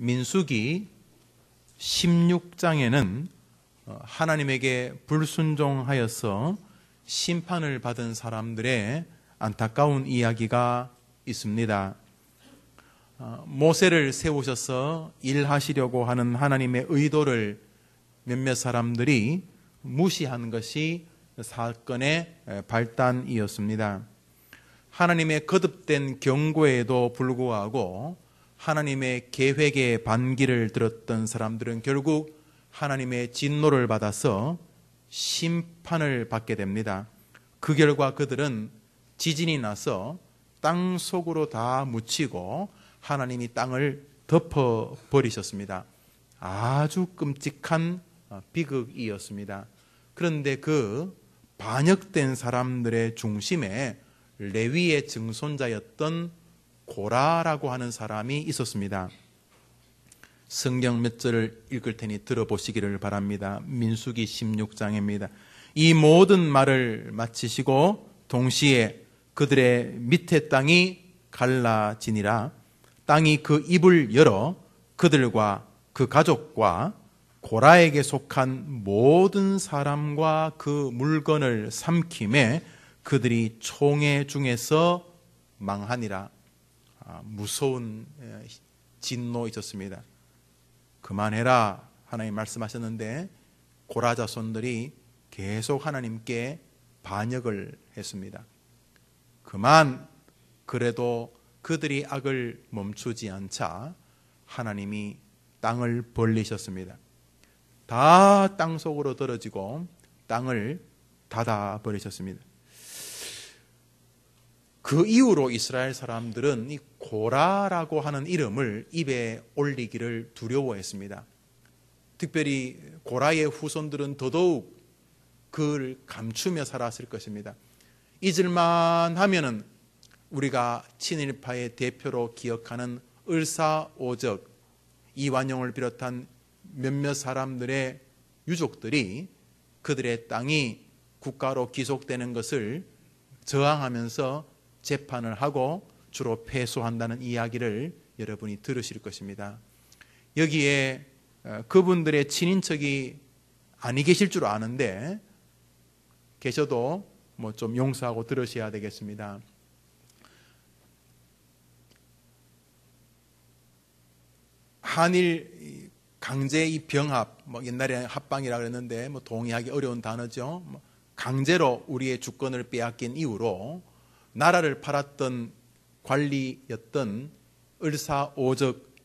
민수기 16장에는 하나님에게 불순종하여서 심판을 받은 사람들의 안타까운 이야기가 있습니다. 모세를 세우셔서 일하시려고 하는 하나님의 의도를 몇몇 사람들이 무시한 것이 사건의 발단이었습니다. 하나님의 거듭된 경고에도 불구하고 하나님의 계획에 반기를 들었던 사람들은 결국 하나님의 진노를 받아서 심판을 받게 됩니다. 그 결과 그들은 지진이 나서 땅 속으로 다 묻히고 하나님이 땅을 덮어버리셨습니다. 아주 끔찍한 비극이었습니다. 그런데 그 반역된 사람들의 중심에 레위의 증손자였던 고라라고 하는 사람이 있었습니다. 성경 몇 절을 읽을 테니 들어보시기를 바랍니다. 민수기 16장입니다. 이 모든 말을 마치시고 동시에 그들의 밑에 땅이 갈라지니라. 땅이 그 입을 열어 그들과 그 가족과 고라에게 속한 모든 사람과 그 물건을 삼킴에 그들이 총회 중에서 망하니라. 무서운 진노 있었습니다. 그만해라 하나님 말씀하셨는데 고라 자손들이 계속 하나님께 반역을 했습니다. 그래도 그들이 악을 멈추지 않자 하나님이 땅을 벌리셨습니다. 다 땅속으로 떨어지고 땅을 닫아버리셨습니다. 그 이후로 이스라엘 사람들은 이 고라라고 하는 이름을 입에 올리기를 두려워했습니다. 특별히 고라의 후손들은 더더욱 그를 감추며 살았을 것입니다. 잊을만 하면은 우리가 친일파의 대표로 기억하는 을사오적 이완용을 비롯한 몇몇 사람들의 유족들이 그들의 땅이 국가로 기속되는 것을 저항하면서 재판을 하고 주로 패소한다는 이야기를 여러분이 들으실 것입니다. 여기에 그분들의 친인척이 아니 계실 줄 아는데 계셔도 뭐 좀 용서하고 들으셔야 되겠습니다. 한일 강제 이 병합, 뭐 옛날에 합방이라 그랬는데 뭐 동의하기 어려운 단어죠. 강제로 우리의 주권을 빼앗긴 이후로 나라를 팔았던 관리였던 을사오적,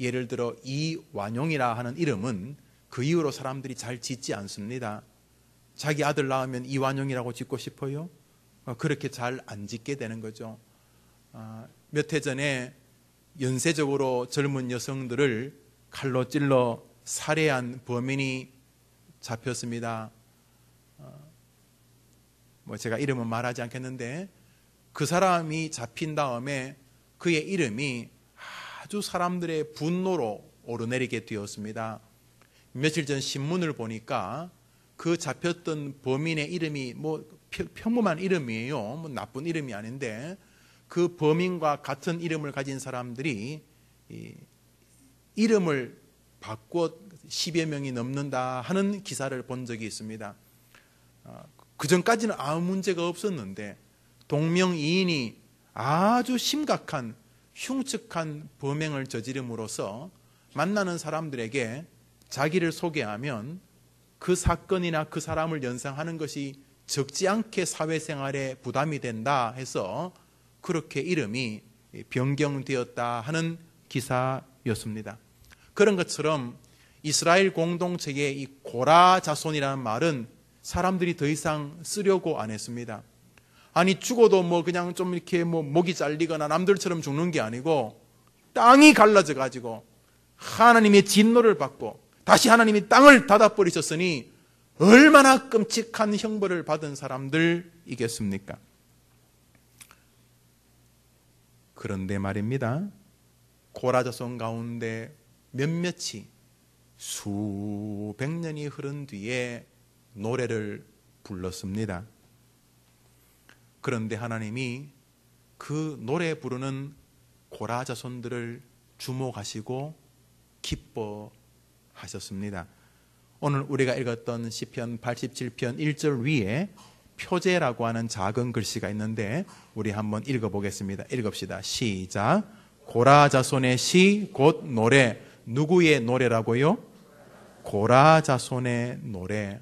예를 들어 이완용이라 하는 이름은 그 이후로 사람들이 잘 짓지 않습니다. 자기 아들 낳으면 이완용이라고 짓고 싶어요? 그렇게 잘 안 짓게 되는 거죠. 몇 해 전에 연쇄적으로 젊은 여성들을 칼로 찔러 살해한 범인이 잡혔습니다. 제가 이름은 말하지 않겠는데 그 사람이 잡힌 다음에 그의 이름이 아주 사람들의 분노로 오르내리게 되었습니다. 며칠 전 신문을 보니까 그 잡혔던 범인의 이름이 평범한 이름이에요. 나쁜 이름이 아닌데 그 범인과 같은 이름을 가진 사람들이 이름을 바꿔 10여 명이 넘는다 하는 기사를 본 적이 있습니다. 그 전까지는 아무 문제가 없었는데 동명이인이 아주 심각한 흉측한 범행을 저지름으로써 만나는 사람들에게 자기를 소개하면 그 사건이나 그 사람을 연상하는 것이 적지 않게 사회생활에 부담이 된다 해서 그렇게 이름이 변경되었다 하는 기사였습니다. 그런 것처럼 이스라엘 공동체의 이 고라 자손이라는 말은 사람들이 더 이상 쓰려고 안 했습니다. 아니 죽어도 그냥 좀 이렇게 목이 잘리거나 남들처럼 죽는 게 아니고 땅이 갈라져 가지고 하나님의 진노를 받고 다시 하나님이 땅을 닫아버리셨으니 얼마나 끔찍한 형벌을 받은 사람들이겠습니까? 그런데 말입니다. 고라 자손 가운데 몇몇이 수백 년이 흐른 뒤에 노래를 불렀습니다. 그런데 하나님이 그 노래 부르는 고라 자손들을 주목하시고 기뻐하셨습니다. 오늘 우리가 읽었던 시편 87편 1절 위에 표제라고 하는 작은 글씨가 있는데 우리 한번 읽어보겠습니다. 읽읍시다. 시작. 고라 자손의 시 곧 노래. 누구의 노래라고요? 고라 자손의 노래.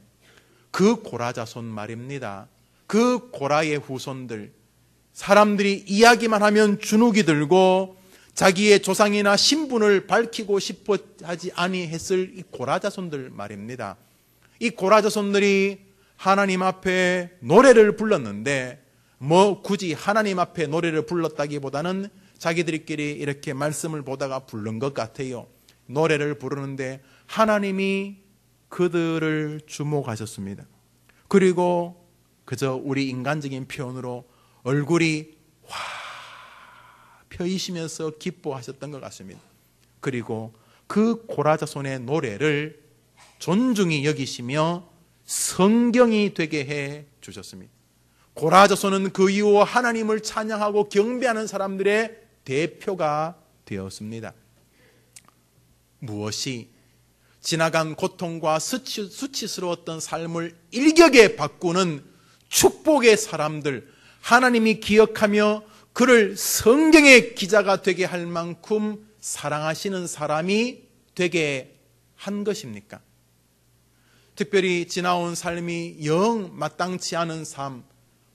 그 고라 자손 말입니다. 그 고라의 후손들, 사람들이 이야기만 하면 주눅이 들고 자기의 조상이나 신분을 밝히고 싶어 하지 아니했을 이 고라 자손들 말입니다. 이 고라 자손들이 하나님 앞에 노래를 불렀는데 뭐 굳이 하나님 앞에 노래를 불렀다기보다는 자기들끼리 이렇게 말씀을 보다가 부른 것 같아요. 노래를 부르는데 하나님이 그들을 주목하셨습니다. 그리고 그저 우리 인간적인 표현으로 얼굴이 화 펴이시면서 기뻐하셨던 것 같습니다. 그리고 그 고라 자손의 노래를 존중히 여기시며 성경이 되게 해 주셨습니다. 고라 자손은 그 이후 하나님을 찬양하고 경배하는 사람들의 대표가 되었습니다. 무엇이 지나간 고통과 수치스러웠던 삶을 일격에 바꾸는 축복의 사람들, 하나님이 기억하며 그를 성경의 기자가 되게 할 만큼 사랑하시는 사람이 되게 한 것입니까? 특별히 지나온 삶이 영 마땅치 않은 삶,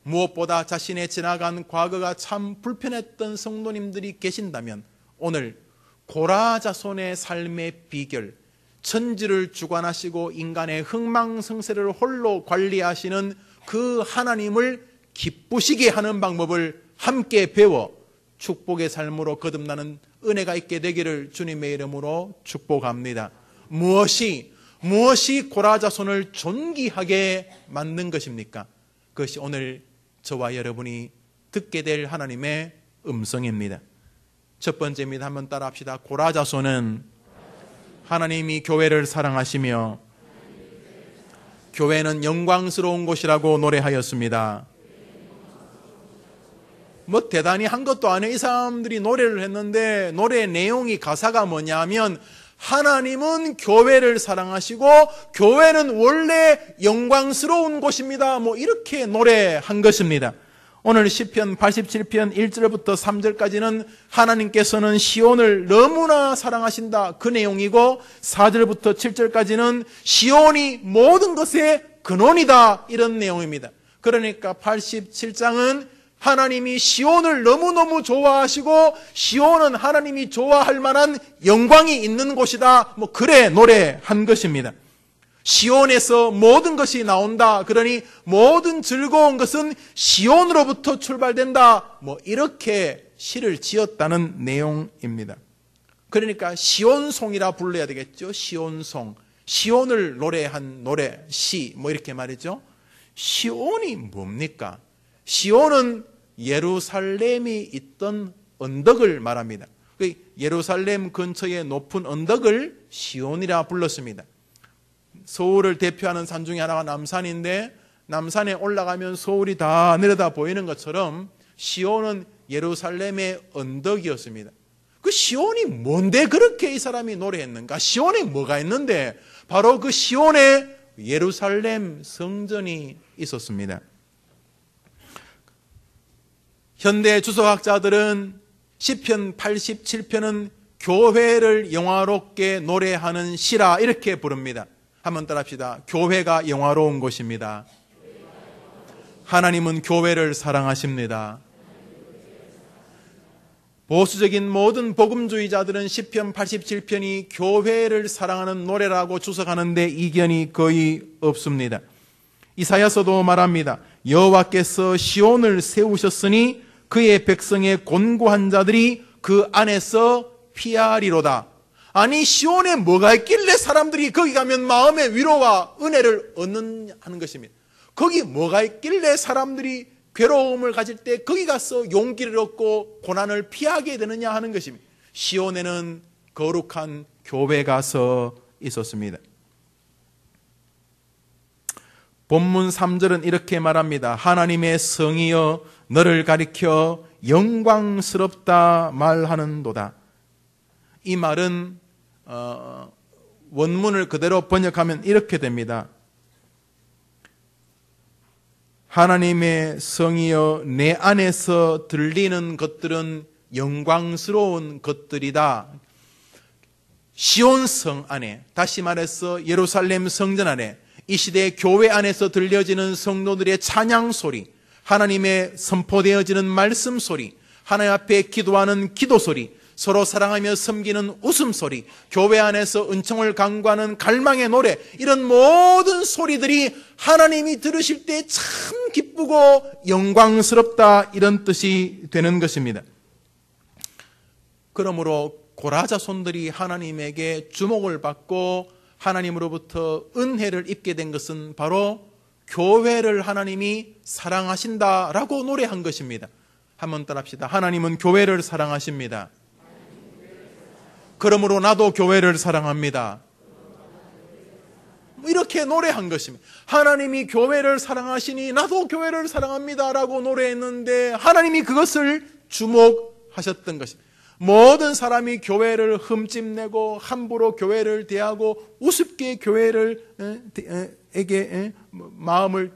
무엇보다 자신의 지나간 과거가 참 불편했던 성도님들이 계신다면 오늘 고라 자손의 삶의 비결, 천지를 주관하시고 인간의 흥망성쇠를 홀로 관리하시는 그 하나님을 기쁘시게 하는 방법을 함께 배워 축복의 삶으로 거듭나는 은혜가 있게 되기를 주님의 이름으로 축복합니다. 무엇이 고라 자손을 존귀하게 만든 것입니까? 그것이 오늘 저와 여러분이 듣게 될 하나님의 음성입니다. 첫 번째입니다. 한번 따라 합시다. 고라 자손은 하나님이 교회를 사랑하시며 교회는 영광스러운 곳이라고 노래하였습니다. 뭐 대단히 한 것도 아니에요. 이 사람들이 노래를 했는데 노래의 내용이 가사가 뭐냐면 하나님은 교회를 사랑하시고 교회는 원래 영광스러운 곳입니다. 뭐 이렇게 노래한 것입니다. 오늘 시편 87편 1절부터 3절까지는 하나님께서는 시온을 너무나 사랑하신다 그 내용이고 4절부터 7절까지는 시온이 모든 것의 근원이다 이런 내용입니다. 그러니까 87장은 하나님이 시온을 너무너무 좋아하시고 시온은 하나님이 좋아할 만한 영광이 있는 곳이다. 뭐 그래 노래한 것입니다. 시온에서 모든 것이 나온다. 그러니 모든 즐거운 것은 시온으로부터 출발된다. 뭐 이렇게 시를 지었다는 내용입니다. 그러니까 시온송이라 불러야 되겠죠. 시온송. 시온을 노래한 노래, 시, 뭐 이렇게 말이죠. 시온이 뭡니까? 시온은 예루살렘이 있던 언덕을 말합니다. 예루살렘 근처의 높은 언덕을 시온이라 불렀습니다. 서울을 대표하는 산 중에 하나가 남산인데 남산에 올라가면 서울이 다 내려다 보이는 것처럼 시온은 예루살렘의 언덕이었습니다. 그 시온이 뭔데 그렇게 이 사람이 노래했는가? 시온에 뭐가 있는데 바로 그 시온에 예루살렘 성전이 있었습니다. 현대 주석학자들은 시편 87편은 교회를 영화롭게 노래하는 시라 이렇게 부릅니다. 한번 따라합시다. 교회가 영화로운 곳입니다. 하나님은 교회를 사랑하십니다. 보수적인 모든 복음주의자들은 시편 87편이 교회를 사랑하는 노래라고 주석하는데 이견이 거의 없습니다. 이사야서도 말합니다. 여호와께서 시온을 세우셨으니 그의 백성의 곤고한 자들이 그 안에서 피하리로다. 아니 시온에 뭐가 있길래 사람들이 거기 가면 마음의 위로와 은혜를 얻는 하는 것입니다. 거기 뭐가 있길래 사람들이 괴로움을 가질 때 거기 가서 용기를 얻고 고난을 피하게 되느냐 하는 것입니다. 시온에는 거룩한 교회가 서 있었습니다. 본문 3절은 이렇게 말합니다. 하나님의 성이여 너를 가리켜 영광스럽다 말하는도다. 이 말은 원문을 그대로 번역하면 이렇게 됩니다. 하나님의 성이여 내 안에서 들리는 것들은 영광스러운 것들이다. 시온성 안에, 다시 말해서 예루살렘 성전 안에, 이 시대 교회 안에서 들려지는 성도들의 찬양 소리, 하나님의 선포되어지는 말씀 소리, 하나님 앞에 기도하는 기도 소리, 서로 사랑하며 섬기는 웃음소리, 교회 안에서 은총을 강구하는 갈망의 노래, 이런 모든 소리들이 하나님이 들으실 때 참 기쁘고 영광스럽다, 이런 뜻이 되는 것입니다. 그러므로 고라자손들이 하나님에게 주목을 받고 하나님으로부터 은혜를 입게 된 것은 바로 교회를 하나님이 사랑하신다라고 노래한 것입니다. 한번 따라합시다. 하나님은 교회를 사랑하십니다. 그러므로 나도 교회를 사랑합니다. 이렇게 노래한 것입니다. 하나님이 교회를 사랑하시니 나도 교회를 사랑합니다 라고 노래했는데 하나님이 그것을 주목하셨던 것입니다. 모든 사람이 교회를 흠집내고 함부로 교회를 대하고 우습게 교회에게 마음을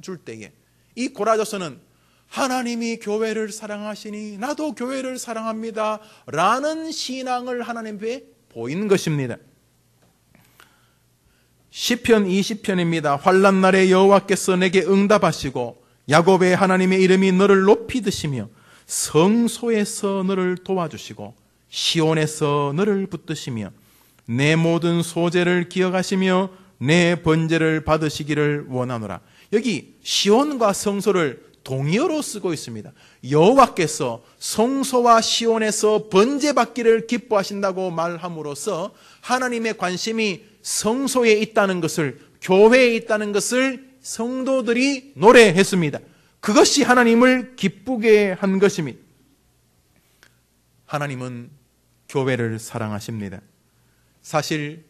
줄 때에 이 고라자손은 하나님이 교회를 사랑하시니 나도 교회를 사랑합니다 라는 신앙을 하나님 앞에 보인 것입니다. 시편 20편입니다. 환난 날에 여호와께서 내게 응답하시고 야곱의 하나님의 이름이 너를 높이 드시며 성소에서 너를 도와주시고 시온에서 너를 붙드시며 내 모든 소재를 기억하시며 내 번제를 받으시기를 원하노라. 여기 시온과 성소를 동의어로 쓰고 있습니다. 여호와께서 성소와 시온에서 번제받기를 기뻐하신다고 말함으로써 하나님의 관심이 성소에 있다는 것을, 교회에 있다는 것을 성도들이 노래했습니다. 그것이 하나님을 기쁘게 한 것입니다. 하나님은 교회를 사랑하십니다. 사실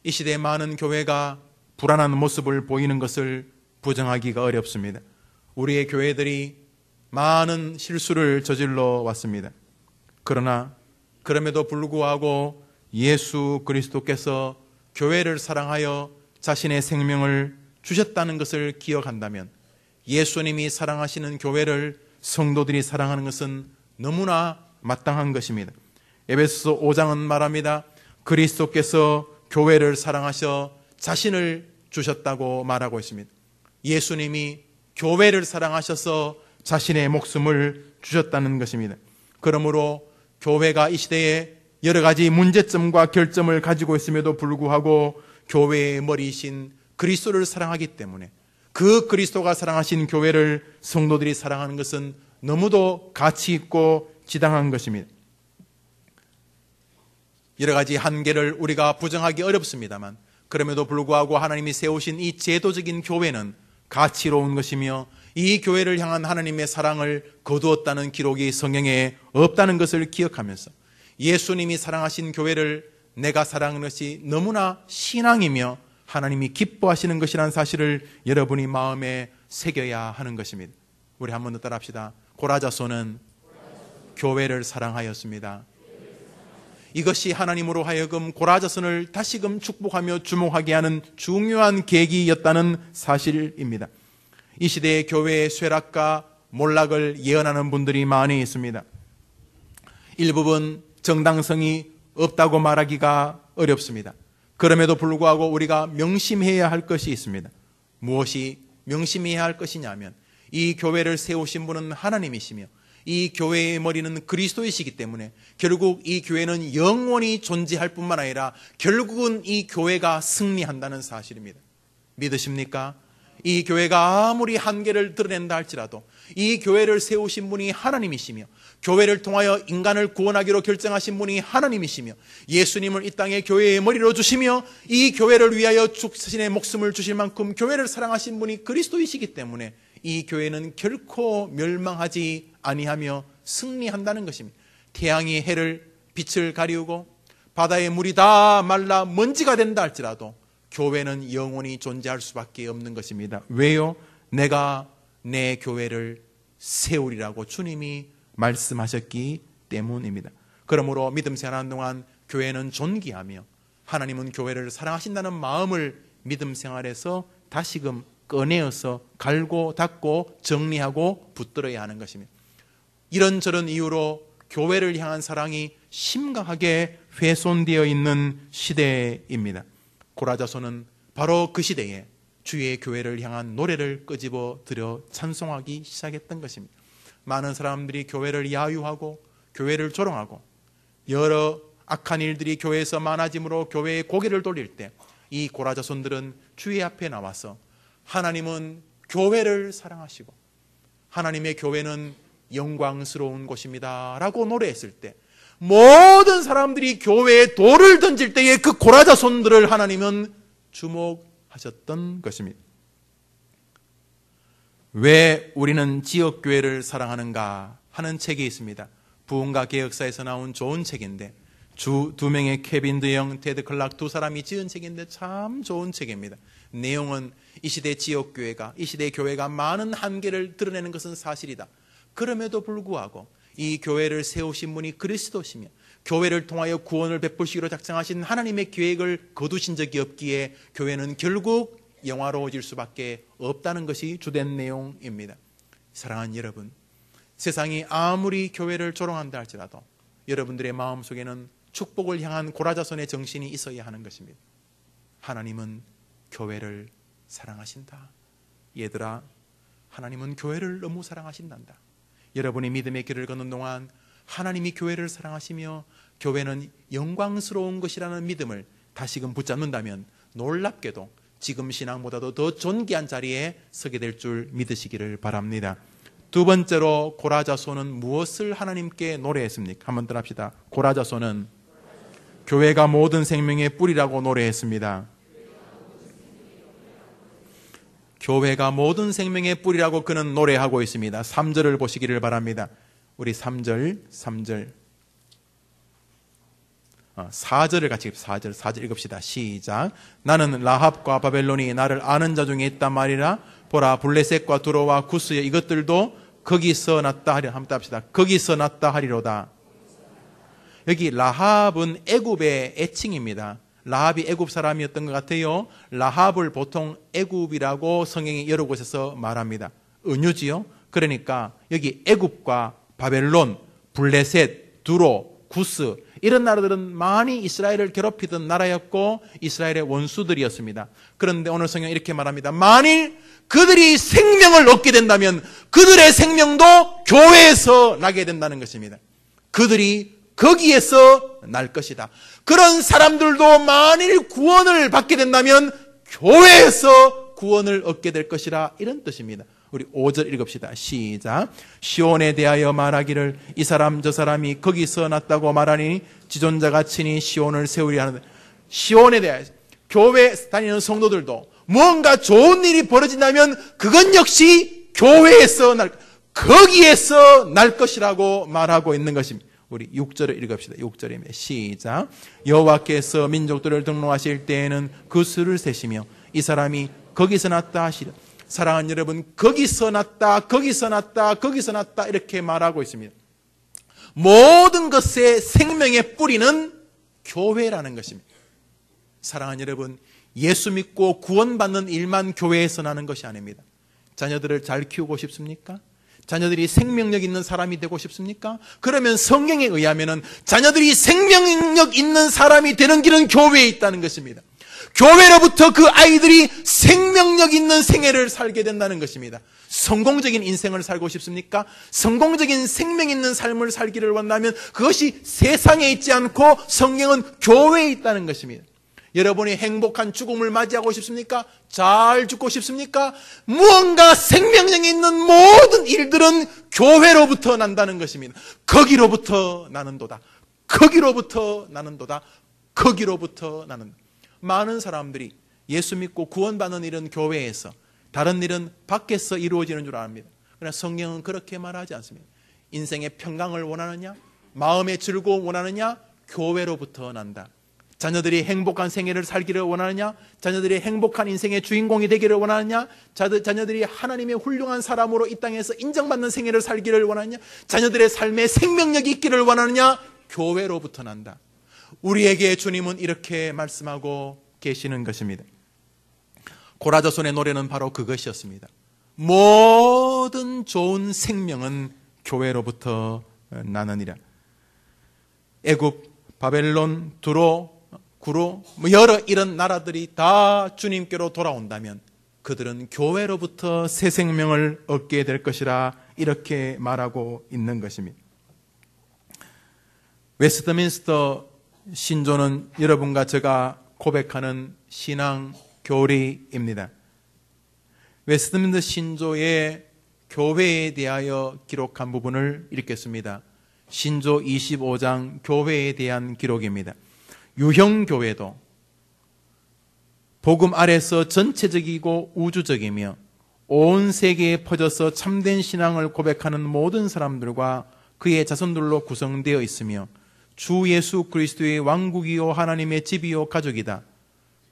이 시대에 많은 교회가 불안한 모습을 보이는 것을 부정하기가 어렵습니다. 우리의 교회들이 많은 실수를 저질러 왔습니다. 그러나 그럼에도 불구하고 예수 그리스도께서 교회를 사랑하여 자신의 생명을 주셨다는 것을 기억한다면 예수님이 사랑하시는 교회를 성도들이 사랑하는 것은 너무나 마땅한 것입니다. 에베소서 5장은 말합니다. 그리스도께서 교회를 사랑하셔 자신을 주셨다고 말하고 있습니다. 예수님이 교회를 사랑하셔서 자신의 목숨을 주셨다는 것입니다. 그러므로 교회가 이 시대에 여러 가지 문제점과 결점을 가지고 있음에도 불구하고 교회의 머리이신 그리스도를 사랑하기 때문에 그 그리스도가 사랑하신 교회를 성도들이 사랑하는 것은 너무도 가치 있고 지당한 것입니다. 여러 가지 한계를 우리가 부정하기 어렵습니다만 그럼에도 불구하고 하나님이 세우신 이 제도적인 교회는 가치로운 것이며 이 교회를 향한 하나님의 사랑을 거두었다는 기록이 성경에 없다는 것을 기억하면서 예수님이 사랑하신 교회를 내가 사랑하는 것이 너무나 신앙이며 하나님이 기뻐하시는 것이라는 사실을 여러분이 마음에 새겨야 하는 것입니다. 우리 한 번 더 따라합시다. 고라자손은 교회를 사랑하였습니다. 이것이 하나님으로 하여금 고라자손을 다시금 축복하며 주목하게 하는 중요한 계기였다는 사실입니다. 이 시대의 교회의 쇠락과 몰락을 예언하는 분들이 많이 있습니다. 일부분 정당성이 없다고 말하기가 어렵습니다. 그럼에도 불구하고 우리가 명심해야 할 것이 있습니다. 무엇이 명심해야 할 것이냐면 이 교회를 세우신 분은 하나님이시며 이 교회의 머리는 그리스도이시기 때문에 결국 이 교회는 영원히 존재할 뿐만 아니라 결국은 이 교회가 승리한다는 사실입니다. 믿으십니까? 이 교회가 아무리 한계를 드러낸다 할지라도 이 교회를 세우신 분이 하나님이시며 교회를 통하여 인간을 구원하기로 결정하신 분이 하나님이시며 예수님을 이 땅의 교회의 머리로 주시며 이 교회를 위하여 자신의 목숨을 주실 만큼 교회를 사랑하신 분이 그리스도이시기 때문에 이 교회는 결코 멸망하지 아니하며 승리한다는 것입니다. 태양이 해를 빛을 가리우고 바다의 물이 다 말라 먼지가 된다 할지라도 교회는 영원히 존재할 수밖에 없는 것입니다. 왜요? 내가 내 교회를 세우리라고 주님이 말씀하셨기 때문입니다. 그러므로 믿음 생활하는 동안 교회는 존귀하며 하나님은 교회를 사랑하신다는 마음을 믿음 생활에서 다시금 꺼내어서 갈고 닦고 정리하고 붙들어야 하는 것입니다. 이런저런 이유로 교회를 향한 사랑이 심각하게 훼손되어 있는 시대입니다. 고라자손은 바로 그 시대에 주의 교회를 향한 노래를 끄집어 들여 찬송하기 시작했던 것입니다. 많은 사람들이 교회를 야유하고 교회를 조롱하고 여러 악한 일들이 교회에서 많아지므로 교회에 고개를 돌릴 때 이 고라자손들은 주의 앞에 나와서 하나님은 교회를 사랑하시고 하나님의 교회는 영광스러운 곳입니다 라고 노래했을 때 모든 사람들이 교회에 돌을 던질 때에 그 고라자손들을 하나님은 주목하셨던 것입니다. 왜 우리는 지역교회를 사랑하는가 하는 책이 있습니다. 부흥과 개혁사에서 나온 좋은 책인데 주 두 명의 케빈 드영, 테드 클락 두 사람이 지은 책인데 참 좋은 책입니다. 내용은 이 시대 지역교회가, 이 시대 교회가 많은 한계를 드러내는 것은 사실이다. 그럼에도 불구하고 이 교회를 세우신 분이 그리스도시며 교회를 통하여 구원을 베푸시기로 작정하신 하나님의 계획을 거두신 적이 없기에 교회는 결국 영화로워질 수밖에 없다는 것이 주된 내용입니다. 사랑하는 여러분, 세상이 아무리 교회를 조롱한다 할지라도 여러분들의 마음속에는 축복을 향한 고라자손의 정신이 있어야 하는 것입니다. 하나님은 교회를 사랑하신다. 얘들아, 하나님은 교회를 너무 사랑하신단다. 여러분이 믿음의 길을 걷는 동안 하나님이 교회를 사랑하시며 교회는 영광스러운 것이라는 믿음을 다시금 붙잡는다면 놀랍게도 지금 신앙보다도 더 존귀한 자리에 서게 될 줄 믿으시기를 바랍니다. 두 번째로 고라자손은 무엇을 하나님께 노래했습니까? 한번 더 합시다. 고라자손은 교회가 모든 생명의 뿌리라고 노래했습니다. 교회가 모든 생명의 뿌리라고 그는 노래하고 있습니다. 3절을 보시기를 바랍니다. 우리 4절을 같이 4절 읽읍시다. 시작. 나는 라합과 바벨론이 나를 아는 자 중에 있단 말이라. 보라, 블레셋과 두로와 구스의 이것들도 거기서 났다 하리라. 한번 합시다. 거기서 났다 하리로다. 여기 라합은 애굽의 애칭입니다. 라합이 애굽 사람이었던 것 같아요. 라합을 보통 애굽이라고 성경이 여러 곳에서 말합니다. 은유지요. 그러니까 여기 애굽과 바벨론, 블레셋, 두로, 구스 이런 나라들은 많이 이스라엘을 괴롭히던 나라였고 이스라엘의 원수들이었습니다. 그런데 오늘 성경은 이렇게 말합니다. 만일 그들이 생명을 얻게 된다면 그들의 생명도 교회에서 나게 된다는 것입니다. 그들이 거기에서 날 것이다. 그런 사람들도 만일 구원을 받게 된다면 교회에서 구원을 얻게 될 것이라, 이런 뜻입니다. 우리 5절 읽읍시다. 시작. 시온에 대하여 말하기를 이 사람 저 사람이 거기서 났다고 말하니 지존자가 친히 시온을 세우려 하는데, 시온에 대하여 교회 다니는 성도들도 무언가 좋은 일이 벌어진다면 그건 역시 교회에서 거기에서 날 것이라고 말하고 있는 것입니다. 우리 6절을 읽읍시다. 6절입니다. 시작. 여호와께서 민족들을 등록하실 때에는 그 수를 세시며 이 사람이 거기서 났다 하시라. 사랑하는 여러분, 거기서 났다, 거기서 났다, 거기서 났다 이렇게 말하고 있습니다. 모든 것의 생명의 뿌리는 교회라는 것입니다. 사랑하는 여러분, 예수 믿고 구원받는 일만 교회에서 나는 것이 아닙니다. 자녀들을 잘 키우고 싶습니까? 자녀들이 생명력 있는 사람이 되고 싶습니까? 그러면 성경에 의하면 자녀들이 생명력 있는 사람이 되는 길은 교회에 있다는 것입니다. 교회로부터 그 아이들이 생명력 있는 생애를 살게 된다는 것입니다. 성공적인 인생을 살고 싶습니까? 성공적인 생명 있는 삶을 살기를 원하면 그것이 세상에 있지 않고 성경은 교회에 있다는 것입니다. 여러분이 행복한 죽음을 맞이하고 싶습니까? 잘 죽고 싶습니까? 무언가 생명력 있는 모든 일들은 교회로부터 난다는 것입니다. 거기로부터 나는도다. 거기로부터 나는도다. 거기로부터 나는. 많은 사람들이 예수 믿고 구원받는 일은 교회에서, 다른 일은 밖에서 이루어지는 줄 압니다. 그러나 성경은 그렇게 말하지 않습니다. 인생의 평강을 원하느냐? 마음의 즐거움 원하느냐? 교회로부터 난다. 자녀들이 행복한 생애를 살기를 원하느냐? 자녀들이 행복한 인생의 주인공이 되기를 원하느냐? 자녀들이 하나님의 훌륭한 사람으로 이 땅에서 인정받는 생애를 살기를 원하느냐? 자녀들의 삶에 생명력이 있기를 원하느냐? 교회로부터 난다. 우리에게 주님은 이렇게 말씀하고 계시는 것입니다. 고라조선의 노래는 바로 그것이었습니다. 모든 좋은 생명은 교회로부터 나느니라. 애굽, 바벨론, 두로, 구로, 여러 이런 나라들이 다 주님께로 돌아온다면 그들은 교회로부터 새 생명을 얻게 될 것이라 이렇게 말하고 있는 것입니다. 웨스트민스터 신조는 여러분과 제가 고백하는 신앙 교리입니다. 웨스트민스터 신조의 교회에 대하여 기록한 부분을 읽겠습니다. 신조 25장 교회에 대한 기록입니다. 유형교회도 복음 아래서 전체적이고 우주적이며 온 세계에 퍼져서 참된 신앙을 고백하는 모든 사람들과 그의 자손들로 구성되어 있으며 주 예수 그리스도의 왕국이요 하나님의 집이요 가족이다.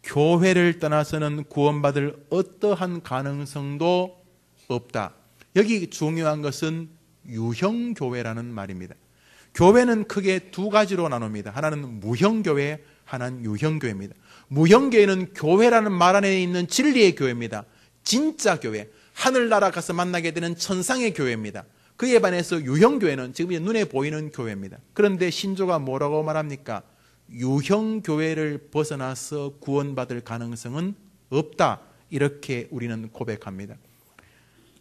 교회를 떠나서는 구원받을 어떠한 가능성도 없다. 여기 중요한 것은 유형교회라는 말입니다. 교회는 크게 두 가지로 나눕니다. 하나는 무형교회, 하나는 유형교회입니다. 무형교회는 교회라는 말 안에 있는 진리의 교회입니다. 진짜 교회, 하늘나라 가서 만나게 되는 천상의 교회입니다. 그에 반해서 유형교회는 지금 눈에 보이는 교회입니다. 그런데 신조가 뭐라고 말합니까? 유형교회를 벗어나서 구원받을 가능성은 없다. 이렇게 우리는 고백합니다.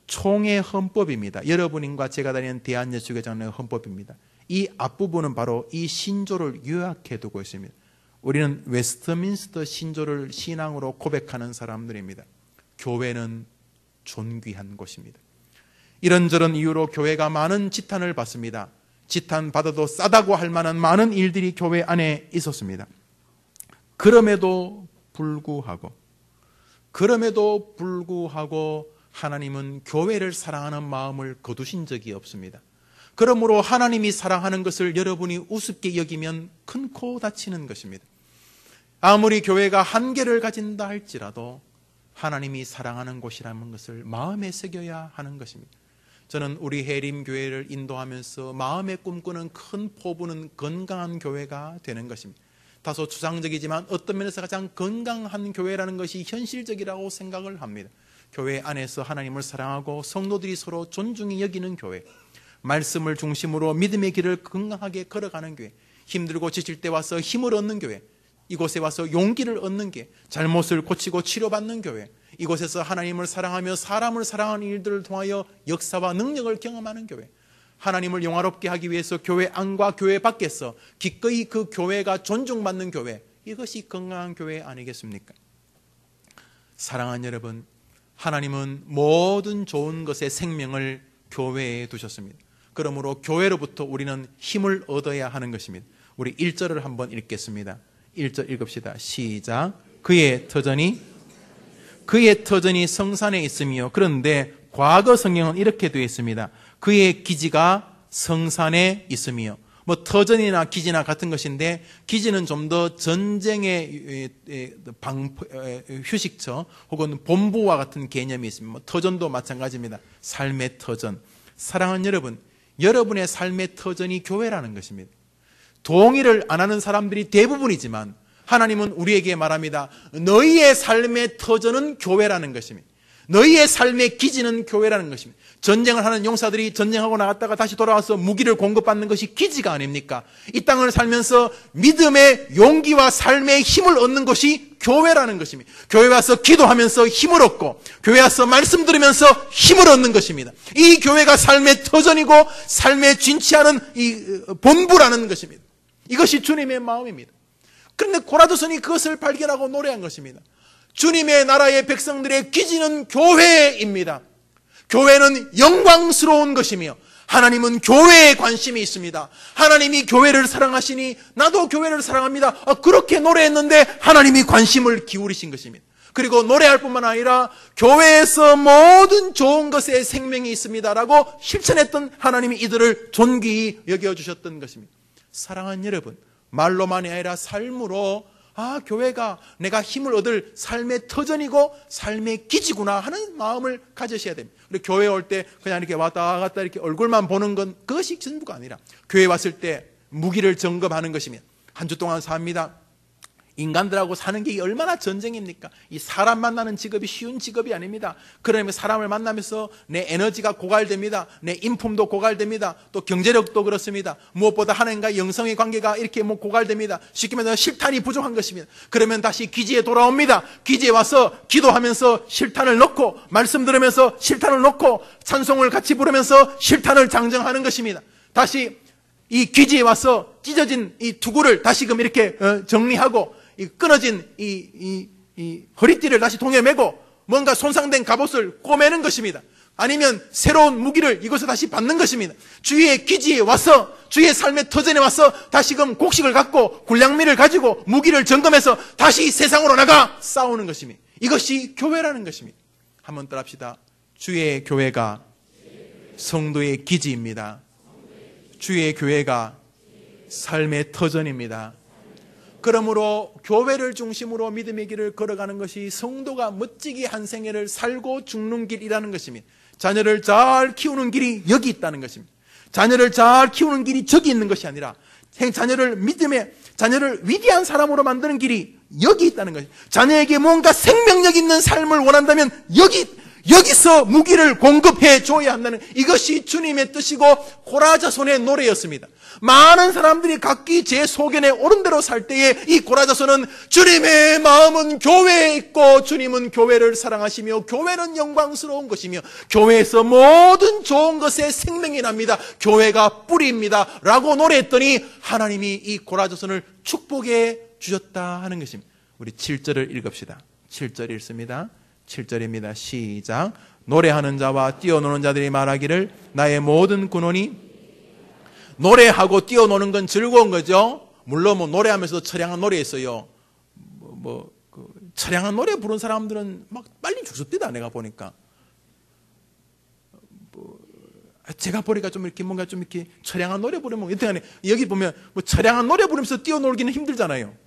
총의 헌법입니다. 여러분과 제가 다니는 대한예수교장의 헌법입니다. 이 앞부분은 바로 이 신조를 요약해 두고 있습니다. 우리는 웨스트민스터 신조를 신앙으로 고백하는 사람들입니다. 교회는 존귀한 곳입니다. 이런저런 이유로 교회가 많은 지탄을 받습니다. 지탄 받아도 싸다고 할 만한 많은 일들이 교회 안에 있었습니다. 그럼에도 불구하고 하나님은 교회를 사랑하는 마음을 거두신 적이 없습니다. 그러므로 하나님이 사랑하는 것을 여러분이 우습게 여기면 큰 코 다치는 것입니다. 아무리 교회가 한계를 가진다 할지라도 하나님이 사랑하는 곳이라는 것을 마음에 새겨야 하는 것입니다. 저는 우리 해림교회를 인도하면서 마음에 꿈꾸는 큰 포부는 건강한 교회가 되는 것입니다. 다소 추상적이지만 어떤 면에서 가장 건강한 교회라는 것이 현실적이라고 생각을 합니다. 교회 안에서 하나님을 사랑하고 성도들이 서로 존중히 여기는 교회, 말씀을 중심으로 믿음의 길을 건강하게 걸어가는 교회, 힘들고 지칠 때 와서 힘을 얻는 교회, 이곳에 와서 용기를 얻는 게 잘못을 고치고 치료받는 교회, 이곳에서 하나님을 사랑하며 사람을 사랑하는 일들을 통하여 역사와 능력을 경험하는 교회, 하나님을 영화롭게 하기 위해서 교회 안과 교회 밖에서 기꺼이 그 교회가 존중받는 교회, 이것이 건강한 교회 아니겠습니까? 사랑하는 여러분, 하나님은 모든 좋은 것의 생명을 교회에 두셨습니다. 그러므로 교회로부터 우리는 힘을 얻어야 하는 것입니다. 우리 1절을 한번 읽겠습니다. 1절 읽읍시다. 시작. 그의 터전이 성산에 있으며, 그런데 과거 성경은 이렇게 되어 있습니다. 그의 기지가 성산에 있으며, 터전이나 기지나 같은 것인데, 기지는 좀 더 전쟁의 휴식처 혹은 본부와 같은 개념이 있습니다. 터전도 마찬가지입니다. 삶의 터전. 사랑하는 여러분, 여러분의 삶의 터전이 교회라는 것입니다. 동의를 안 하는 사람들이 대부분이지만 하나님은 우리에게 말합니다. 너희의 삶의 터전은 교회라는 것입니다. 너희의 삶의 기지는 교회라는 것입니다. 전쟁을 하는 용사들이 전쟁하고 나갔다가 다시 돌아와서 무기를 공급받는 것이 기지가 아닙니까? 이 땅을 살면서 믿음의 용기와 삶의 힘을 얻는 것이 교회라는 것입니다. 교회 와서 기도하면서 힘을 얻고, 교회 와서 말씀 들으면서 힘을 얻는 것입니다. 이 교회가 삶의 터전이고 삶의 진치하는 이 본부라는 것입니다. 이것이 주님의 마음입니다. 그런데 고라조선이 그것을 발견하고 노래한 것입니다. 주님의 나라의 백성들의 기지는 교회입니다. 교회는 영광스러운 것이며 하나님은 교회에 관심이 있습니다. 하나님이 교회를 사랑하시니 나도 교회를 사랑합니다. 그렇게 노래했는데 하나님이 관심을 기울이신 것입니다. 그리고 노래할 뿐만 아니라 교회에서 모든 좋은 것에 생명이 있습니다라고 실천했던 하나님이 이들을 존귀히 여겨주셨던 것입니다. 사랑하는 여러분, 말로만이 아니라 삶으로 교회가 내가 힘을 얻을 삶의 터전이고 삶의 기지구나 하는 마음을 가지셔야 됩니다. 그리고 교회 올 때 그냥 이렇게 왔다 갔다 이렇게 얼굴만 보는 건 그것이 전부가 아니라 교회 왔을 때 무기를 점검하는 것이며 한 주 동안 삽니다. 인간들하고 사는 게 얼마나 전쟁입니까? 이 사람 만나는 직업이 쉬운 직업이 아닙니다. 그러면 사람을 만나면서 내 에너지가 고갈됩니다. 내 인품도 고갈됩니다. 또 경제력도 그렇습니다. 무엇보다 하나님과 영성의 관계가 이렇게 고갈됩니다. 쉽게 말해서 실탄이 부족한 것입니다. 그러면 다시 기지에 돌아옵니다. 기지에 와서 기도하면서 실탄을 넣고, 말씀 들으면서 실탄을 넣고, 찬송을 같이 부르면서 실탄을 장정하는 것입니다. 다시 이 기지에 와서 찢어진 이 투구를 다시금 이렇게 정리하고, 이 끊어진 이 허리띠를 다시 동에 메고 뭔가 손상된 갑옷을 꼬매는 것입니다. 아니면 새로운 무기를 이곳에 다시 받는 것입니다. 주의 기지에 와서, 주의 삶의 터전에 와서 다시금 곡식을 갖고 군량미를 가지고 무기를 점검해서 다시 세상으로 나가 싸우는 것입니다. 이것이 교회라는 것입니다. 한번 따라합시다. 주의 교회가 성도의 기지입니다. 주의 교회가 삶의 터전입니다. 그러므로 교회를 중심으로 믿음의 길을 걸어가는 것이 성도가 멋지게 한 생애를 살고 죽는 길이라는 것입니다. 자녀를 잘 키우는 길이 여기 있다는 것입니다. 자녀를 잘 키우는 길이 저기 있는 것이 아니라 자녀를 위대한 사람으로 만드는 길이 여기 있다는 것입니다. 자녀에게 뭔가 생명력 있는 삶을 원한다면 여기서 무기를 공급해 줘야 한다는, 이것이 주님의 뜻이고 고라자손의 노래였습니다. 많은 사람들이 각기 제 소견에 옳은 대로 살 때에 이 고라자손은 주님의 마음은 교회에 있고 주님은 교회를 사랑하시며 교회는 영광스러운 것이며 교회에서 모든 좋은 것에 생명이 납니다. 교회가 뿌리입니다. 라고 노래했더니 하나님이 이 고라자손을 축복해 주셨다 하는 것입니다. 우리 7절을 읽읍시다. 7절 읽습니다. 7절입니다. 시작. 노래하는 자와 뛰어노는 자들이 말하기를 나의 모든 근원이, 노래하고 뛰어노는 건 즐거운 거죠. 물론 노래하면서 처량한 노래 있어요. 처량한 노래 부른 사람들은 막 빨리 죽습니다. 내가 보니까. 제가 보니까 좀 이렇게 뭔가 좀 이렇게 처량한 노래 부르면, 여튼간에 여기 보면 처량한 노래 부르면서 뛰어놀기는 힘들잖아요.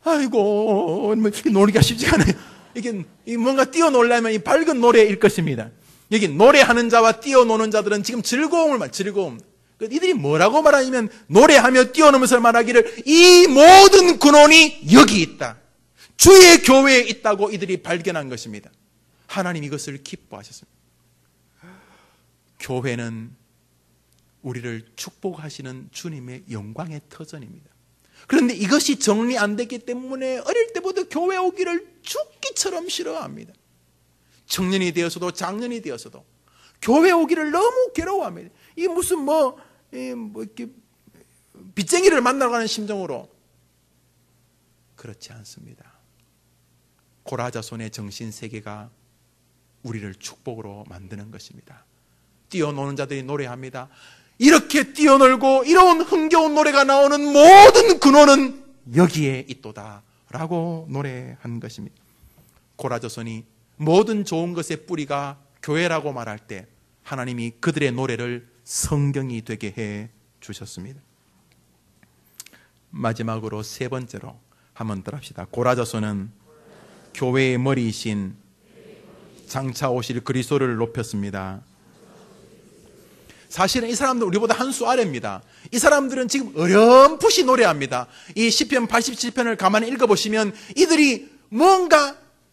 아이고, 놀기가 쉽지가 않아요. 이게 뭔가 뛰어놀려면 이 밝은 노래일 것입니다. 여기 노래하는 자와 뛰어노는 자들은 지금 즐거움. 이들이 뭐라고 말하냐면 노래하며 뛰어노면서 말하기를 이 모든 근원이 여기 있다. 주의 교회에 있다고 이들이 발견한 것입니다. 하나님 이것을 기뻐하셨습니다. 교회는 우리를 축복하시는 주님의 영광의 터전입니다. 그런데 이것이 정리 안 됐기 때문에 어릴 때부터 교회 오기를 죽기처럼 싫어합니다. 청년이 되어서도 장년이 되어서도 교회 오기를 너무 괴로워합니다. 이 무슨 이렇게 빚쟁이를 만나러 가는 심정으로. 그렇지 않습니다. 고라자손의 정신 세계가 우리를 축복으로 만드는 것입니다. 뛰어노는 자들이 노래합니다. 이렇게 뛰어놀고 이런 흥겨운 노래가 나오는 모든 근원은 여기에 있도다 라고 노래한 것입니다. 고라자손이 모든 좋은 것의 뿌리가 교회라고 말할 때 하나님이 그들의 노래를 성경이 되게 해 주셨습니다. 마지막으로 세 번째로 한번 더 합시다. 고라자손은 교회의 머리이신 장차 오실 그리스도를 높였습니다. 사실은 이 사람들은 우리보다 한 수 아래입니다. 이 사람들은 지금 어렴풋이 노래합니다. 이 시편 87편을 가만히 읽어보시면 이들이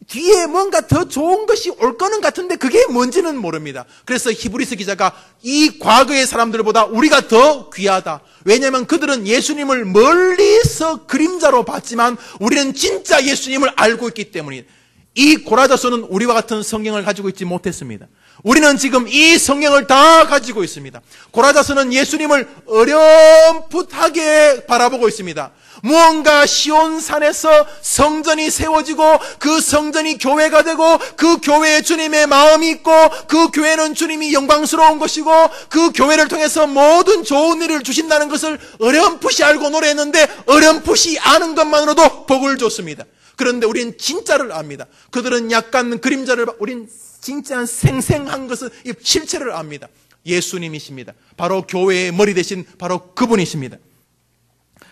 뒤에 뭔가 더 좋은 것이 올 거는 같은데 그게 뭔지는 모릅니다. 그래서 히브리서 기자가 이 과거의 사람들보다 우리가 더 귀하다. 왜냐하면 그들은 예수님을 멀리서 그림자로 봤지만 우리는 진짜 예수님을 알고 있기 때문입니다. 이 고라자손은 우리와 같은 성경을 가지고 있지 못했습니다. 우리는 지금 이 성경을 다 가지고 있습니다. 고라자손은 예수님을 어렴풋하게 바라보고 있습니다. 무언가 시온산에서 성전이 세워지고 그 성전이 교회가 되고 그 교회에 주님의 마음이 있고 그 교회는 주님이 영광스러운 것이고 그 교회를 통해서 모든 좋은 일을 주신다는 것을 어렴풋이 알고 노래했는데 어렴풋이 아는 것만으로도 복을 줬습니다. 그런데 우리는 진짜를 압니다. 그들은 약간 그림자를, 우린 진짜 생생한 것은 실체를 압니다. 예수님이십니다. 바로 교회의 머리 되신 바로 그분이십니다.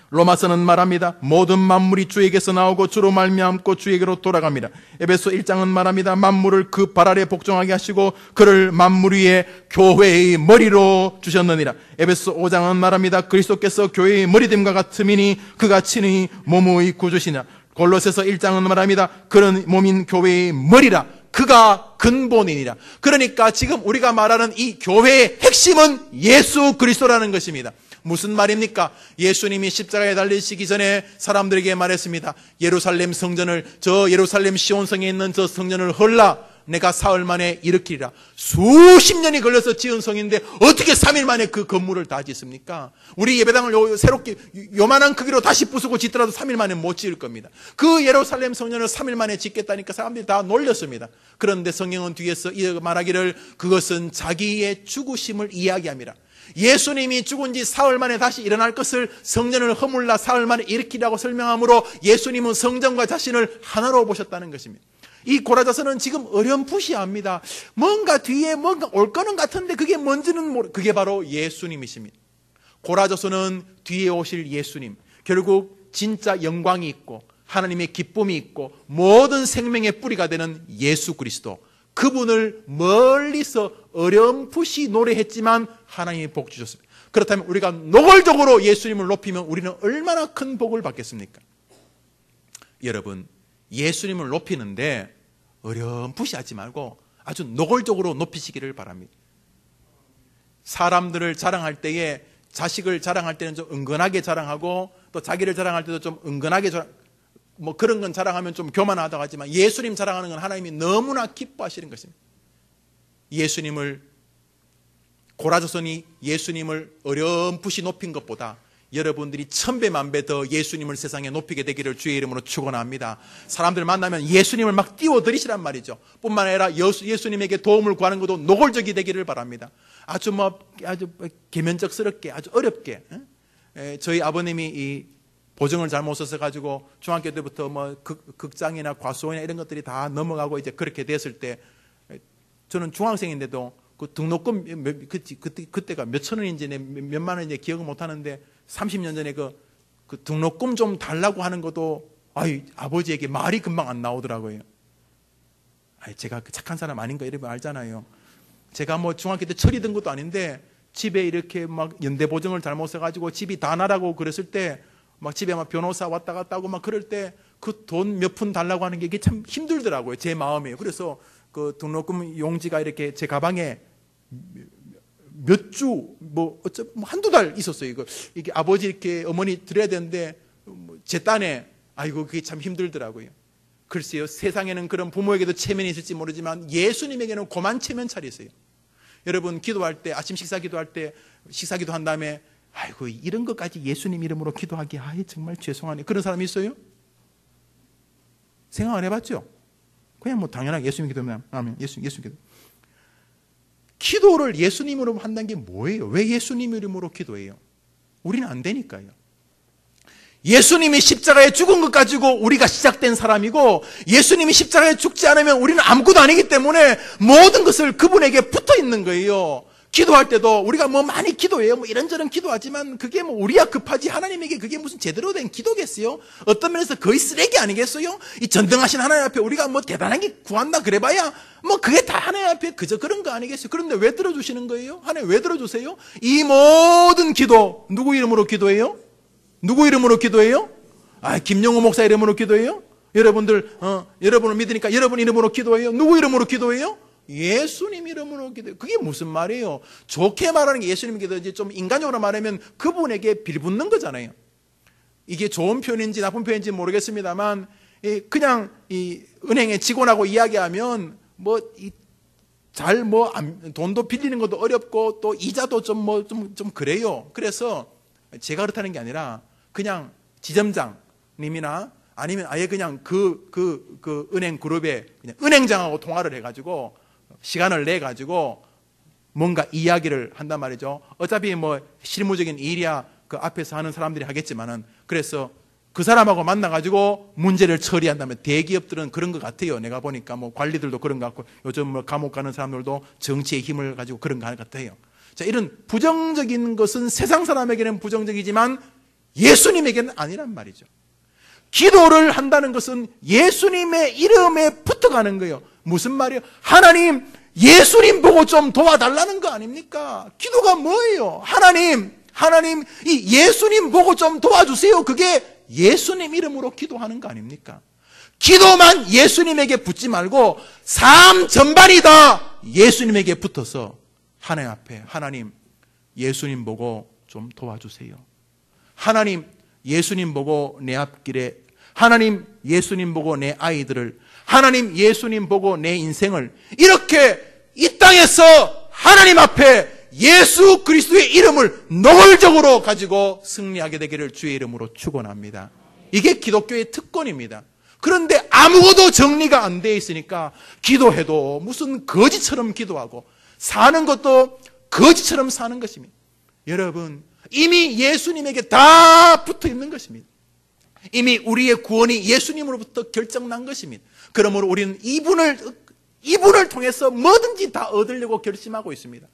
로마서는 말합니다. 모든 만물이 주에게서 나오고 주로 말미암고 주에게로 돌아갑니다. 에베소 1장은 말합니다. 만물을 그 발 아래 복종하게 하시고 그를 만물 위에 교회의 머리로 주셨느니라. 에베소 5장은 말합니다. 그리스도께서 교회의 머리됨과 같음이니 그가 친히 몸의 구주시니라. 골로새서 1장은 말합니다. 그런 몸인 교회의 머리라. 그가 근본이니라. 그러니까 지금 우리가 말하는 이 교회의 핵심은 예수 그리스도라는 것입니다. 무슨 말입니까? 예수님이 십자가에 달리시기 전에 사람들에게 말했습니다. 예루살렘 성전을, 저 예루살렘 시온성에 있는 저 성전을 헐라 내가 사흘 만에 일으키리라. 수십 년이 걸려서 지은 성인데 어떻게 3일 만에 그 건물을 다 짓습니까? 우리 예배당을 새롭게 요만한 크기로 다시 부수고 짓더라도 3일 만에 못 지을 겁니다. 그 예루살렘 성전을 3일 만에 짓겠다니까 사람들이 다 놀렸습니다. 그런데 성경은 뒤에서 말하기를 그것은 자기의 죽으심을 이야기합니다. 예수님이 죽은 지 사흘 만에 다시 일어날 것을 성전을 허물라 사흘 만에 일으키라고 설명하므로 예수님은 성전과 자신을 하나로 보셨다는 것입니다. 이 고라자서는 지금 어렴풋이합니다. 뭔가 뒤에 뭔가 올 거는 같은데 그게 뭔지는 모르. 그게 바로 예수님이십니다. 고라자서는 뒤에 오실 예수님, 결국 진짜 영광이 있고 하나님의 기쁨이 있고 모든 생명의 뿌리가 되는 예수 그리스도, 그분을 멀리서 어렴풋이 노래했지만 하나님이 복 주셨습니다. 그렇다면 우리가 노골적으로 예수님을 높이면 우리는 얼마나 큰 복을 받겠습니까? 여러분, 예수님을 높이는데 어렴풋이 하지 말고 아주 노골적으로 높이시기를 바랍니다. 사람들을 자랑할 때에, 자식을 자랑할 때는 좀 은근하게 자랑하고 또 자기를 자랑할 때도 좀 은근하게 뭐 그런 건 자랑하면 좀 교만하다고 하지만 예수님 자랑하는 건 하나님이 너무나 기뻐하시는 것입니다. 예수님을, 고라조선이 예수님을 어렴풋이 높인 것보다 여러분들이 1000배 만배 더 예수님을 세상에 높이게 되기를 주의 이름으로 축원합니다. 사람들 만나면 예수님을 막 띄워드리시란 말이죠. 뿐만 아니라 예수님에게 도움을 구하는 것도 노골적이 되기를 바랍니다. 아주 계면적스럽게, 아주 어렵게. 저희 아버님이 이 보증을 잘못 써서 가지고 중학교 때부터 뭐 극장이나 과수원이나 이런 것들이 다 넘어가고 이제 그렇게 됐을 때, 저는 중학생인데도 그 등록금 그때가 몇천 원인지 몇만 원인지 기억을 못 하는데 30년 전에 그 등록금 좀 달라고 하는 것도 아버지에게 말이 금방 안 나오더라고요. 제가 착한 사람 아닌가 이러면 알잖아요. 제가 뭐 중학교 때 철이 든 것도 아닌데 집에 이렇게 막 연대 보증을 잘못 써가지고 집이 다 나라고 그랬을 때 막 집에 막 변호사 왔다 갔다 하고 막 그럴 때 그 돈 몇 푼 달라고 하는 게 이게 참 힘들더라고요. 제 마음이에요. 그래서 그 등록금 용지가 이렇게 제 가방에 몇 주, 한두 달 있었어요. 이게 아버지 이렇게 어머니 드려야 되는데, 제 딴에, 그게 참 힘들더라고요. 글쎄요, 세상에는 그런 부모에게도 체면이 있을지 모르지만 예수님에게는 고만 체면찰이 있어요. 여러분, 기도할 때, 아침 식사 기도할 때, 식사 기도한 다음에, 이런 것까지 예수님 이름으로 기도하기, 정말 죄송하네. 그런 사람이 있어요? 생각 안 해봤죠? 그냥 당연하게 예수님 기도면, 아멘, 예수님 기도. 기도를 예수님으로 한다는 게 뭐예요? 왜 예수님 이름으로 기도해요? 우리는 안 되니까요. 예수님이 십자가에 죽은 것 가지고 우리가 시작된 사람이고, 예수님이 십자가에 죽지 않으면 우리는 아무것도 아니기 때문에 모든 것을 그분에게 붙어 있는 거예요. 기도할 때도 우리가 많이 기도해요. 이런저런 기도하지만 그게 우리야 급하지 하나님에게 그게 무슨 제대로 된 기도겠어요? 어떤 면에서 거의 쓰레기 아니겠어요? 이 전등하신 하나님 앞에 우리가 대단하게 구한다 그래봐야 그게 다 하나님 앞에 그저 그런 거 아니겠어요? 그런데 왜 들어주시는 거예요? 하나님 왜 들어주세요? 이 모든 기도 누구 이름으로 기도해요? 누구 이름으로 기도해요? 김영호 목사 이름으로 기도해요? 여러분들 여러분을 믿으니까 여러분 이름으로 기도해요? 누구 이름으로 기도해요? 예수님 이름으로 기도해요. 그게 무슨 말이에요? 좋게 말하는 게 예수님 기도지, 좀 인간적으로 말하면 그분에게 빌붙는 거잖아요. 이게 좋은 표현인지 나쁜 표현인지 모르겠습니다만, 그냥 이 은행에 직원하고 이야기하면 돈도 빌리는 것도 어렵고 또 이자도 좀 그래요. 그래서 제가 그렇다는 게 아니라 그냥 지점장님이나 아니면 아예 그냥 그 은행 그룹에 그냥 은행장하고 통화를 해가지고 시간을 내가지고 뭔가 이야기를 한단 말이죠. 어차피 실무적인 일이야 그 앞에서 하는 사람들이 하겠지만은, 그래서 그 사람하고 만나가지고 문제를 처리한다면, 대기업들은 그런 것 같아요. 내가 보니까 관리들도 그런 것 같고 요즘 감옥 가는 사람들도 정치의 힘을 가지고 그런 것 같아요. 자, 이런 부정적인 것은 세상 사람에게는 부정적이지만 예수님에게는 아니란 말이죠. 기도를 한다는 것은 예수님의 이름에 붙어가는 거예요. 무슨 말이에요? 하나님, 예수님 보고 좀 도와달라는 거 아닙니까? 기도가 뭐예요? 하나님, 이 예수님 보고 좀 도와주세요. 그게 예수님 이름으로 기도하는 거 아닙니까? 기도만 예수님에게 붙지 말고 삶 전반이 다 예수님에게 붙어서 하나님 앞에, 하나님, 예수님 보고 좀 도와주세요. 하나님, 예수님 보고 내 앞길에, 하나님, 예수님 보고 내 아이들을, 하나님, 예수님 보고 내 인생을 이렇게 이 땅에서 하나님 앞에 예수 그리스도의 이름을 노골적으로 가지고 승리하게 되기를 주의 이름으로 축원합니다. 이게 기독교의 특권입니다. 그런데 아무것도 정리가 안 돼 있으니까 기도해도 무슨 거지처럼 기도하고 사는 것도 거지처럼 사는 것입니다. 여러분, 이미 예수님에게 다 붙어 있는 것입니다. 이미 우리의 구원이 예수님으로부터 결정난 것입니다. 그러므로 우리는 이분을 통해서 뭐든지 다 얻으려고 결심하고 있습니다.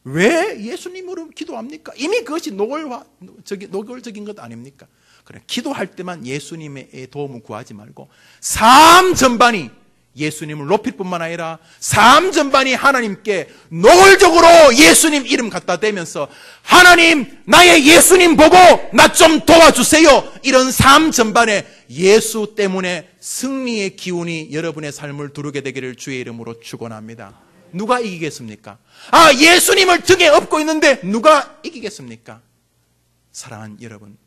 왜 예수님으로 기도합니까? 이미 그것이 노골적인 것 아닙니까? 그래, 기도할 때만 예수님의 도움을 구하지 말고 삶 전반이 예수님을 높일 뿐만 아니라 삶 전반이 하나님께 노골적으로 예수님 이름 갖다 대면서 하나님, 나의 예수님 보고 나 좀 도와주세요. 이런 삶 전반에 예수 때문에 승리의 기운이 여러분의 삶을 두르게 되기를 주의 이름으로 축원합니다. 누가 이기겠습니까? 예수님을 등에 업고 있는데 누가 이기겠습니까? 사랑하는 여러분,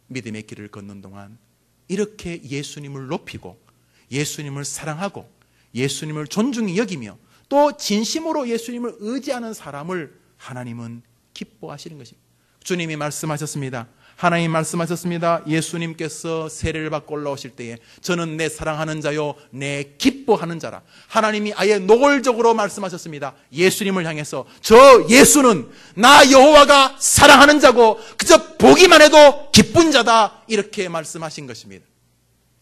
믿음의 길을 걷는 동안 이렇게 예수님을 높이고 예수님을 사랑하고 예수님을 존중히 여기며 또 진심으로 예수님을 의지하는 사람을 하나님은 기뻐하시는 것입니다. 주님이 말씀하셨습니다. 하나님 말씀하셨습니다. 예수님께서 세례를 받고 올라오실 때에 저는 내 사랑하는 자요 내 기뻐하는 자라. 하나님이 아예 노골적으로 말씀하셨습니다. 예수님을 향해서 저 예수는 나 여호와가 사랑하는 자고 그저 보기만 해도 기쁜 자다, 이렇게 말씀하신 것입니다.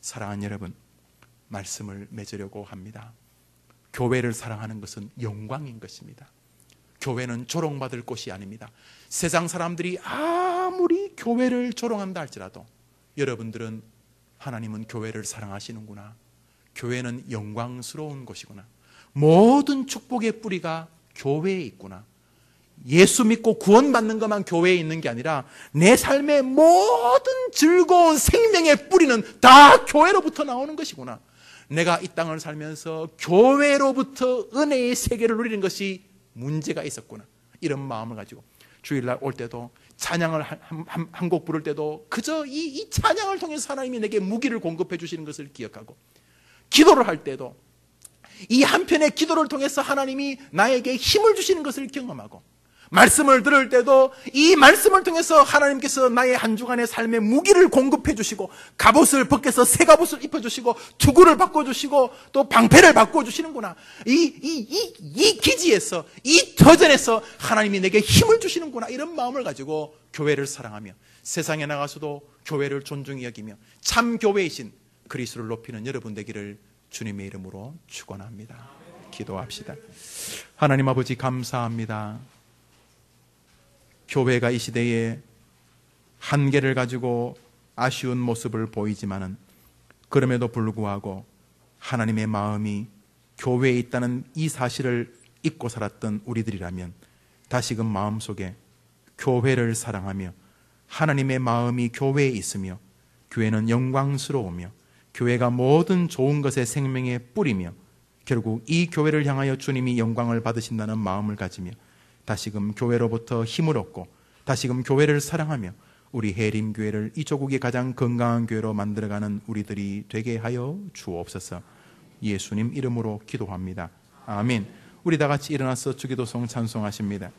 사랑하는 여러분, 말씀을 맺으려고 합니다. 교회를 사랑하는 것은 영광인 것입니다. 교회는 조롱받을 곳이 아닙니다. 세상 사람들이 아무리 교회를 조롱한다 할지라도 여러분들은 하나님은 교회를 사랑하시는구나. 교회는 영광스러운 곳이구나. 모든 축복의 뿌리가 교회에 있구나. 예수 믿고 구원받는 것만 교회에 있는 게 아니라 내 삶의 모든 즐거운 생명의 뿌리는 다 교회로부터 나오는 것이구나. 내가 이 땅을 살면서 교회로부터 은혜의 세계를 누리는 것이 문제가 있었구나. 이런 마음을 가지고 주일날 올 때도 찬양을 한 곡 부를 때도 그저 이 찬양을 통해서 하나님이 내게 무기를 공급해 주시는 것을 기억하고, 기도를 할 때도 이 한편의 기도를 통해서 하나님이 나에게 힘을 주시는 것을 경험하고, 말씀을 들을 때도 이 말씀을 통해서 하나님께서 나의 한 주간의 삶의 무기를 공급해 주시고, 갑옷을 벗겨서 새 갑옷을 입혀주시고, 투구를 바꿔주시고, 또 방패를 바꿔주시는구나. 이 기지에서, 이 터전에서 하나님이 내게 힘을 주시는구나. 이런 마음을 가지고 교회를 사랑하며 세상에 나가서도 교회를 존중히 여기며 참 교회이신 그리스도를 높이는 여러분 되기를 주님의 이름으로 축원합니다. 기도합시다. 하나님 아버지, 감사합니다. 교회가 이 시대에 한계를 가지고 아쉬운 모습을 보이지만은 그럼에도 불구하고 하나님의 마음이 교회에 있다는 이 사실을 잊고 살았던 우리들이라면 다시금 마음속에 교회를 사랑하며 하나님의 마음이 교회에 있으며 교회는 영광스러우며 교회가 모든 좋은 것의 생명의 뿌리며 결국 이 교회를 향하여 주님이 영광을 받으신다는 마음을 가지며 다시금 교회로부터 힘을 얻고 다시금 교회를 사랑하며 우리 해림교회를 이 조국의 가장 건강한 교회로 만들어가는 우리들이 되게 하여 주옵소서. 예수님 이름으로 기도합니다. 아멘. 우리 다 같이 일어나서 주기도송 찬송하십니다.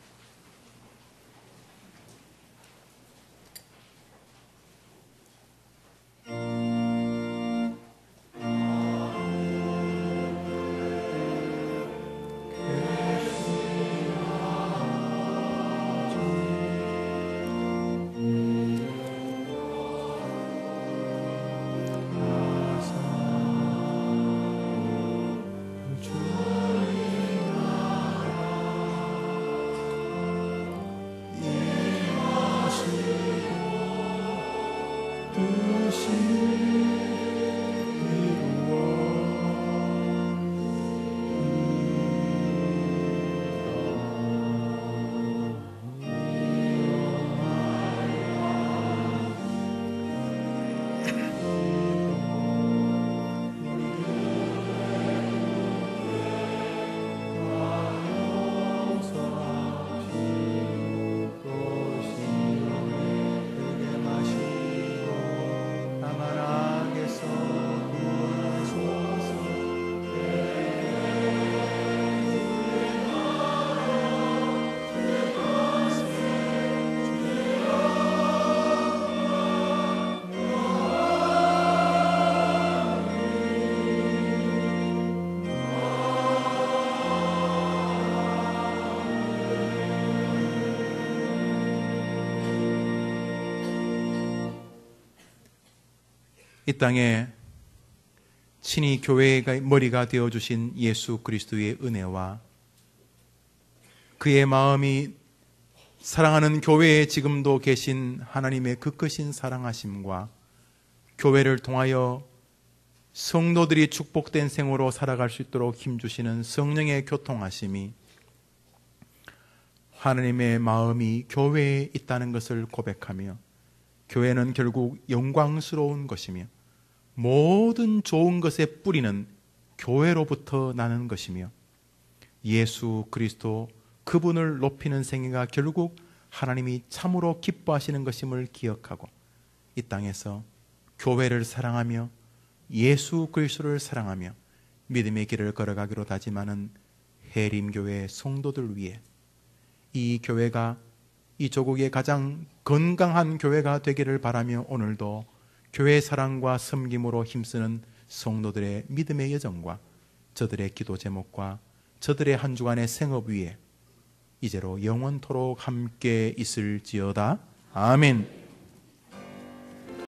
이 땅에 친히 교회의 머리가 되어주신 예수 그리스도의 은혜와 그의 마음이 사랑하는 교회에 지금도 계신 하나님의 그 크신 사랑하심과 교회를 통하여 성도들이 축복된 생으로 살아갈 수 있도록 힘주시는 성령의 교통하심이 하나님의 마음이 교회에 있다는 것을 고백하며 교회는 결국 영광스러운 것이며 모든 좋은 것의 뿌리는 교회로부터 나는 것이며 예수 그리스도 그분을 높이는 생애가 결국 하나님이 참으로 기뻐하시는 것임을 기억하고 이 땅에서 교회를 사랑하며 예수 그리스도를 사랑하며 믿음의 길을 걸어가기로 다짐하는 해림교회 성도들 위해 이 교회가 이 조국의 가장 건강한 교회가 되기를 바라며 오늘도 교회의 사랑과 섬김으로 힘쓰는 성도들의 믿음의 여정과 저들의 기도 제목과 저들의 한 주간의 생업 위에 이제로 영원토록 함께 있을지어다. 아멘.